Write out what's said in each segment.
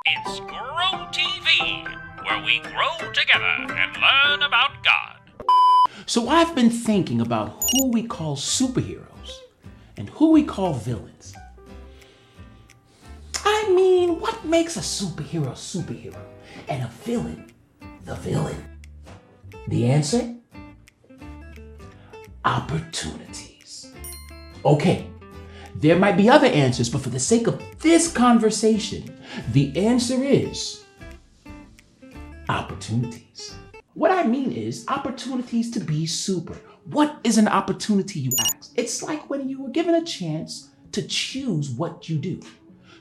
It's Grow TV, where we grow together and learn about God. So I've been thinking about who we call superheroes and who we call villains. I mean, what makes a superhero and a villain the villain? The answer? Opportunities. Okay, there might be other answers, but for the sake of this conversation, the answer is opportunities. What I mean is opportunities to be super. What is an opportunity, you ask? It's like when you were given a chance to choose what you do.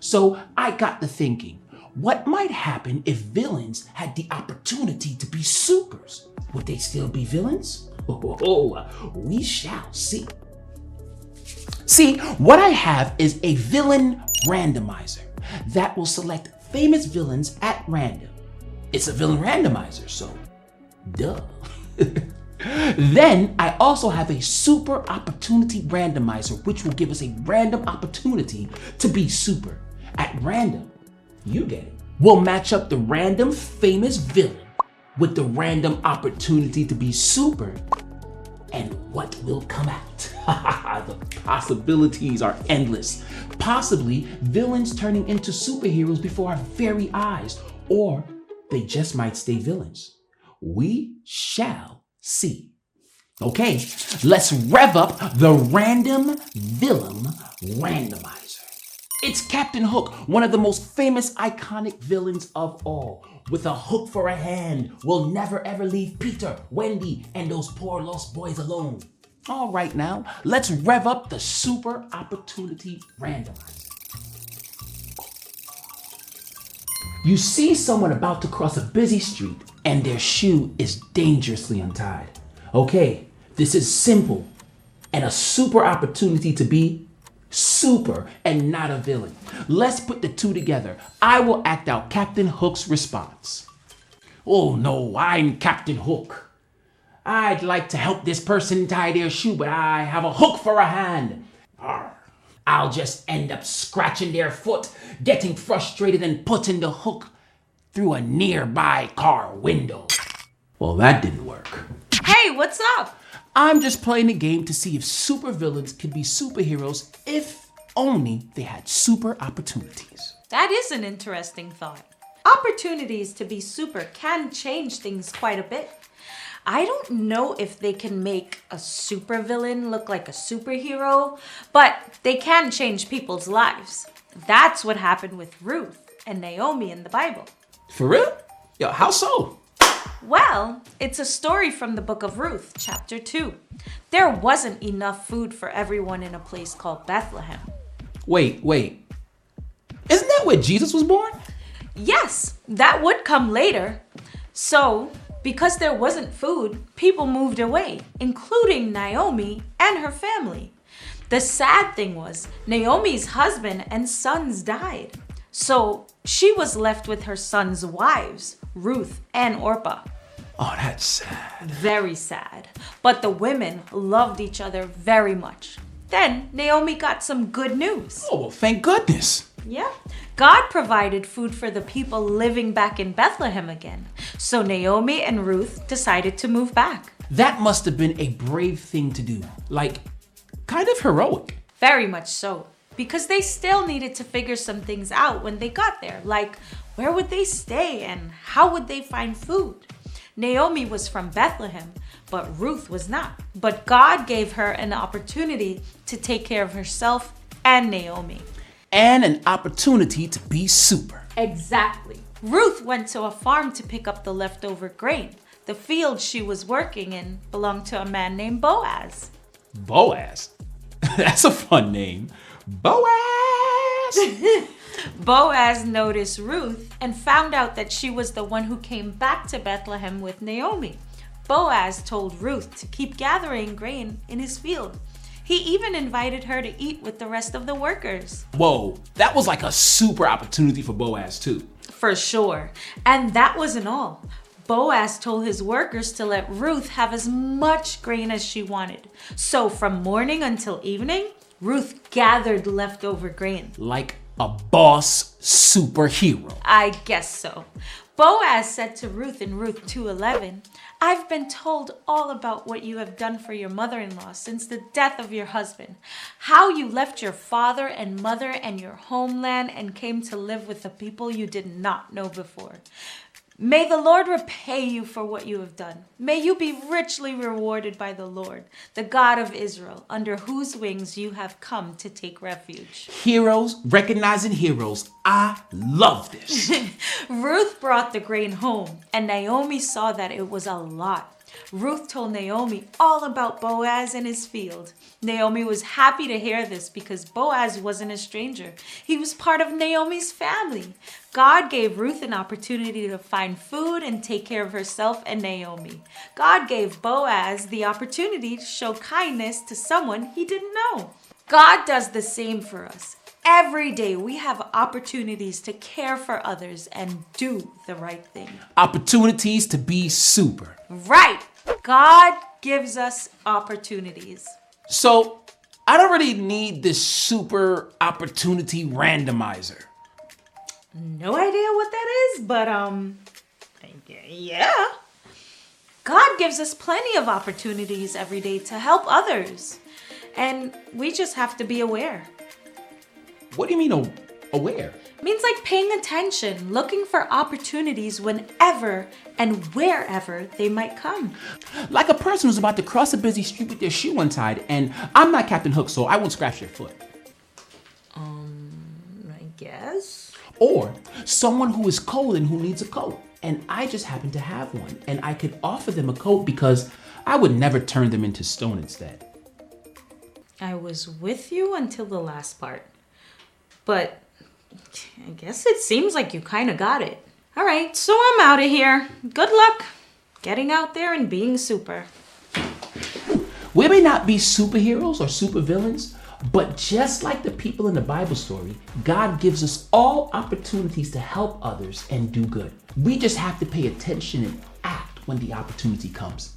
So I got to thinking, what might happen if villains had the opportunity to be supers? Would they still be villains? Oh, we shall see. See, what I have is a villain randomizer that will select famous villains at random. It's a villain randomizer, so duh. Then I also have a super opportunity randomizer, which will give us a random opportunity to be super at random. You get it. We'll match up the random famous villain with the random opportunity to be super, and what will come out? The possibilities are endless. Possibly villains turning into superheroes before our very eyes, or they just might stay villains. We shall see. Okay, let's rev up the random villain randomizer. It's Captain Hook, one of the most famous iconic villains of all. With a hook for a hand, will never ever leave Peter, Wendy, and those poor lost boys alone. All right now, let's rev up the super opportunity randomizer. You see someone about to cross a busy street and their shoe is dangerously untied. Okay, this is simple and a super opportunity to be super and not a villain. Let's put the two together. I will act out Captain Hook's response. Oh no, I'm Captain Hook. I'd like to help this person tie their shoe, but I have a hook for a hand. Arr. I'll just end up scratching their foot, getting frustrated and putting the hook through a nearby car window. Well, that didn't work. Hey, what's up? I'm just playing a game to see if supervillains could be superheroes if only they had super opportunities. That is an interesting thought. Opportunities to be super can change things quite a bit. I don't know if they can make a supervillain look like a superhero, but they can change people's lives. That's what happened with Ruth and Naomi in the Bible. For real? Yo, how so? Well, it's a story from the book of Ruth, chapter 2. There wasn't enough food for everyone in a place called Bethlehem. Wait. Isn't that where Jesus was born? Yes, that would come later. So, because there wasn't food, people moved away, including Naomi and her family. The sad thing was, Naomi's husband and sons died. So, she was left with her sons' wives, Ruth and Orpah. Oh, that's sad. Very sad. But the women loved each other very much. Then Naomi got some good news. Oh, well, thank goodness. Yeah. God provided food for the people living back in Bethlehem again. So Naomi and Ruth decided to move back. That must have been a brave thing to do. Like, kind of heroic. Very much so. Because they still needed to figure some things out when they got there. Like, where would they stay and how would they find food? Naomi was from Bethlehem, but Ruth was not. But God gave her an opportunity to take care of herself and Naomi. And an opportunity to be super. Exactly. Ruth went to a farm to pick up the leftover grain. The field she was working in belonged to a man named Boaz. Boaz? That's a fun name. Boaz! Boaz noticed Ruth and found out that she was the one who came back to Bethlehem with Naomi. Boaz told Ruth to keep gathering grain in his field. He even invited her to eat with the rest of the workers. Whoa, that was like a super opportunity for Boaz too. For sure. And that wasn't all. Boaz told his workers to let Ruth have as much grain as she wanted. So from morning until evening, Ruth gathered leftover grain. Like A boss superhero. I guess so. Boaz said to Ruth in Ruth 2:11, I've been told all about what you have done for your mother-in-law since the death of your husband, how you left your father and mother and your homeland and came to live with the people you did not know before. May the Lord repay you for what you have done. May you be richly rewarded by the Lord, the God of Israel, under whose wings you have come to take refuge. Heroes recognizing heroes. I love this. Ruth brought the grain home, and Naomi saw that it was a lot. Ruth told Naomi all about Boaz and his field. Naomi was happy to hear this because Boaz wasn't a stranger. He was part of Naomi's family. God gave Ruth an opportunity to find food and take care of herself and Naomi. God gave Boaz the opportunity to show kindness to someone he didn't know. God does the same for us. Every day we have opportunities to care for others and do the right thing. Opportunities to be super. Right. God gives us opportunities. So, I don't really need this super opportunity randomizer. No idea what that is, but yeah. God gives us plenty of opportunities every day to help others. And we just have to be aware. What do you mean aware? Means like paying attention, looking for opportunities whenever and wherever they might come. Like a person who's about to cross a busy street with their shoe untied, and I'm not Captain Hook, so I won't scratch their foot. I guess. Or someone who is cold and who needs a coat, and I just happen to have one, and I could offer them a coat because I would never turn them into stone instead. I was with you until the last part, but I guess it seems like you kind of got it. All right, so I'm out of here. Good luck getting out there and being super. We may not be superheroes or supervillains, but just like the people in the Bible story, God gives us all opportunities to help others and do good. We just have to pay attention and act when the opportunity comes.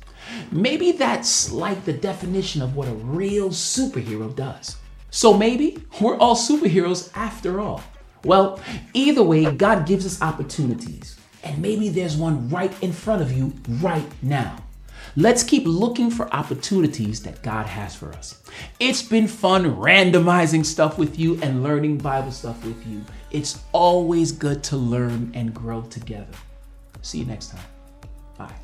Maybe that's like the definition of what a real superhero does. So maybe we're all superheroes after all. Well, either way, God gives us opportunities, and maybe there's one right in front of you right now. Let's keep looking for opportunities that God has for us. It's been fun randomizing stuff with you and learning Bible stuff with you. It's always good to learn and grow together. See you next time. Bye.